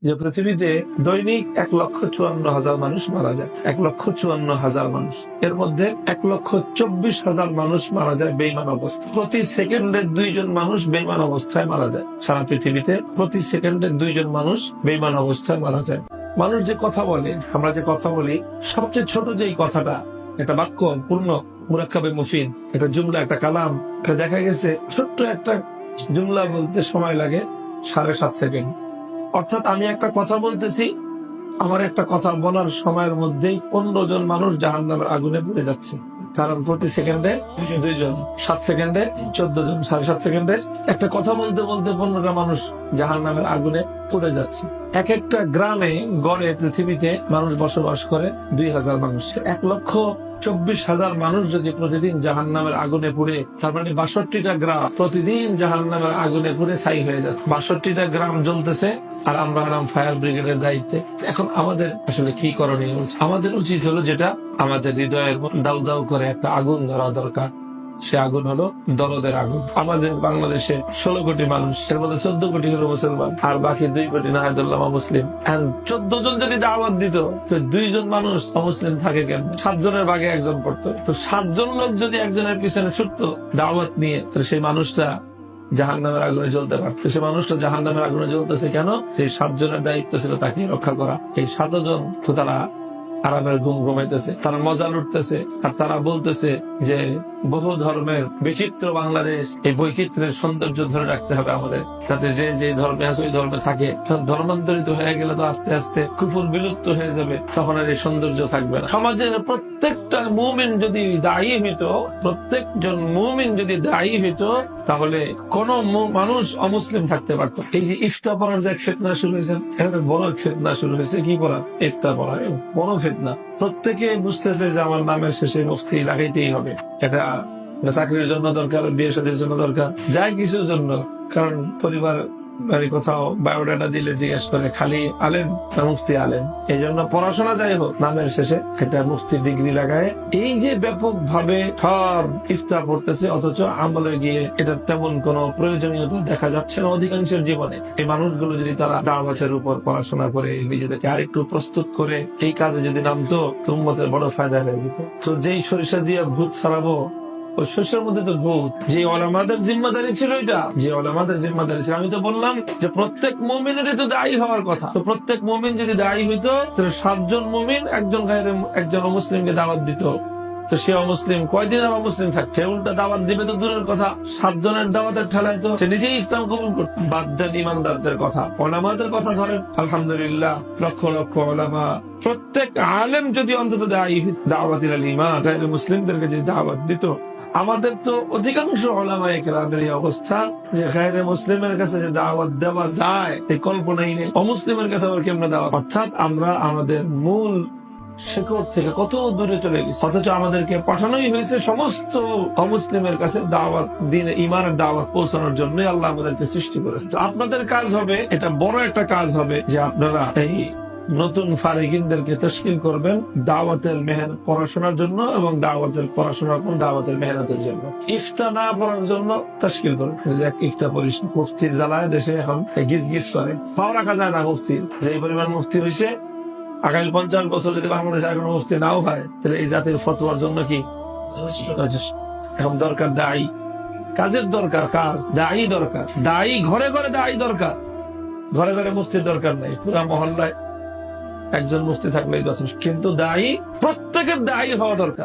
যে পৃথিবীতে দৈনিক 1,54,000 মানুষ মারা যায়। 1,54,000 মানুষ, এর মধ্যে 1,24,000 মানুষ মারা যায় বেঈমান অবস্থায়। প্রতি সেকেন্ডে 2 জন মানুষ বেঈমান অবস্থায় মারা যায়। সারা পৃথিবীতে প্রতি সেকেন্ডে 2 জন মানুষ বেঈমান অবস্থায় মারা যায়। মানুষ যে কথা বলে, আমরা যে কথা বলি, সবচেয়ে ছোট যেই কথাটা, একটা বাক্য পূর্ণ মুরাক্কাবে মুফিদ, একটা জুমলা, একটা কালাম, এটা দেখা গেছে ছোট্ট একটা জুমলা বলতে সময় লাগে 7.5 সেকেন্ড। অর্থাৎ আমি একটা কথা বলতেছি, আমার একটা কথা বলার সময়ের মধ্যেই 15 জন মানুষ জাহান্নামের আগুনে পুড়ে যাচ্ছে। কারণ প্রতি সেকেন্ডে 2 জন, 7 সেকেন্ডে 14 জন, 7.5 সেকেন্ডে একটা কথা বলতে বলতে 15টা মানুষ জাহান্নামের আগুনে পুড়ে যাচ্ছে। এক একটা গ্রামে গড়ে পৃথিবীতে মানুষ বসবাস করে 2,000 মানুষ। 1,24,000 মানুষ যদি প্রতিদিন জাহান্নামের আগুনে পুড়ে, তার মানে 62টা গ্রাম প্রতিদিন জাহান্নামের আগুনে পুড়ে ছাই হয়ে যায়। 62টা গ্রাম জ্বলতেছে, আর আমরা হলাম ফায়ার ব্রিগেডের দায়িত্বে। এখন আমাদের আসলে কি করণীয়? আমাদের উচিত হলো, যেটা আমাদের হৃদয়ের দাউ দাউ করে একটা আগুন ধরা দরকার, সে আগুন হলো দরদের আগুন। আমাদের বাংলাদেশে 16 কোটি মানুষ, এর মধ্যে 14 কোটি হলো মুসলমান, আর বাকি 2 কোটি নাহাদুল্লাহ মুসলিম। 14 জন যদি দাওয়াত দিত, তো 2 জন মানুষ অমুসলিম থাকে কেন? 7 জনের ভাগে 1 জন পড়তো। তো 7 জন লোক যদি একজনের পিছনে ছুটতো দাওয়াত নিয়ে, তাহলে সেই মানুষটা জাহান্নামের আগুনে জ্বলতে পারত। সে মানুষটা জাহান্নামের আগুনে জ্বলতেছে কেন? সেই 7 জনের দায়িত্ব ছিল তাকে রক্ষা করা। এই 7 জন তো তারা আরামের ঘুম ঘুমাইতেছে, তারা মজা লুটতেছে, আর তারা বলতেছে যে বহু ধর্মের বিচিত্র বাংলাদেশ, এই বৈচিত্র্যের সৌন্দর্য ধরে রাখতে হবে আমাদের, যাতে যে যে ধর্মে আছে ওই ধর্মে থাকে। ধর্মান্তরিত হয়ে গেলে তো আস্তে আস্তে কুফর বিলুপ্ত হয়ে যাবে, তখন আর এই সৌন্দর্য থাকবে না। সমাজের প্রত্যেকটা মুমিন যদি দায়ী হইতো, প্রত্যেকজন মুমিন যদি দায়ী হইতো, তাহলে কোন মানুষ অমুসলিম থাকতে পারতো। এই যে ইফতা পড়ার যে ফিতনা শুরু হয়েছে, এটা বড় ফিতনা শুরু হয়েছে। কি পড়া? ইফতা পড়া, বড় ফিতনা। প্রত্যেকে বুঝতেছে যে আমার নামের শেষে মুফতি লাগাইতেই হবে। এটা চাকরির জন্য দরকার, বিয়ে শাদীর জন্য দরকার, যাই কিছুর জন্য। কারণ পরিবার কোথাও বায়োডাটা দিলে জিজ্ঞেস করে খালি আলেম না মুফতি আলেম। এই জন্য পড়াশোনা যাই হোক, নামের শেষে একটা মুফতি ডিগ্রি লাগায়। এই যে ব্যাপক ভাবে সব ইফতার পড়তেছে, অথচ আমলে গিয়ে এটা তেমন কোন প্রয়োজনীয়তা দেখা যাচ্ছে না অধিকাংশের জীবনে। এই মানুষগুলো যদি তারা দাওয়াতের উপর পড়াশোনা করে নিজেদেরকে আরেকটু প্রস্তুত করে এই কাজে যদি নামতো, তো উম্মতের বড় ফায়দা হয়ে যেত। তো যেই সরিষা দিয়ে ভূত ছাড়াবো, ওই শস্যের মধ্যে তো ভূত। যে ওলামাদের জিম্মাদারি ছিল, এটা যে ওলামাদের জিম্মাদারি ছিল। আমি তো বললাম যে প্রত্যেক মুমিনেরই তো দায়ী হওয়ার কথা। তো প্রত্যেক মুমিন যদি দায়ী হইতো, তাহলে 7 জন মুমিন একজন অমুসলিমকে দাওয়াত দিত, তো সে অমুসলিম কয়দিন আর অমুসলিম থাকছে? উল্টা দাওয়াত দিবে তো দূরের কথা, 7 জনের দাওয়াতের ঠেলায় তো সে নিজেই ইসলাম কবুল করত। বাদ দেন ইমানদারদের কথা, ওলামাদের কথা ধরেন। আলহামদুলিল্লাহ, লক্ষ লক্ষ ওলামা, প্রত্যেক আলেম যদি অন্তত দায়ী দাওয়াতিল ঈমান, তাহলে মুসলিমদেরকে যদি দাওয়াত দিত। আমাদের তো অধিকাংশ ওলামায়ে কেরামের এই অবস্থা যে গায়রে মুসলিমের কাছে যে দাওয়াত দেওয়া যায় এই কল্পনাই নেই। অমুসলিমের কাছে আবার কেমনে দাওয়াত? অর্থাৎ আমরা আমাদের মূল শেকড় থেকে কত দূরে চলে গেছি, অথচ আমাদেরকে পাঠানোই হয়েছে সমস্ত অমুসলিমের কাছে দাওয়াত, দিন ইমানের দাওয়াত পৌঁছানোর জন্য আল্লাহ আমাদেরকে সৃষ্টি করেছে। তো আপনাদের কাজ হবে, এটা বড় একটা কাজ হবে, যে আপনারা এই নতুন ফারিগিনদেরকে তশকিল করবেন দাওয়াতের মেহনত পড়াশোনার জন্য, এবং দাওয়াতের পড়াশোনা দাওয়াতের মেহনতের জন্য। ইফতা না পড়ার জন্য তশকিল করবেন। ইফতা পড়িস, মুফতির জ্বালায় দেশে এখন গিজ গিজ করে, পাও রাখা যায় না মুফতির। যে পরিমাণ মুফতি হয়েছে, আগামী 50 বছর যদি বাংলাদেশে কোনো মুফতি নাও হয়, তাহলে এই জাতির ফতোয়ার জন্য কি এখন দরকার? দায়ী, কাজের দরকার, কাজ, দায়ী দরকার। দায়ী ঘরে ঘরে দায়ী দরকার, ঘরে ঘরে মুফতির দরকার নেই। পুরা মহল্লায় একজন মুফতি থাকলেই যথেষ্ট, কিন্তু দায়ী প্রত্যেকের দায়ী হওয়া দরকার।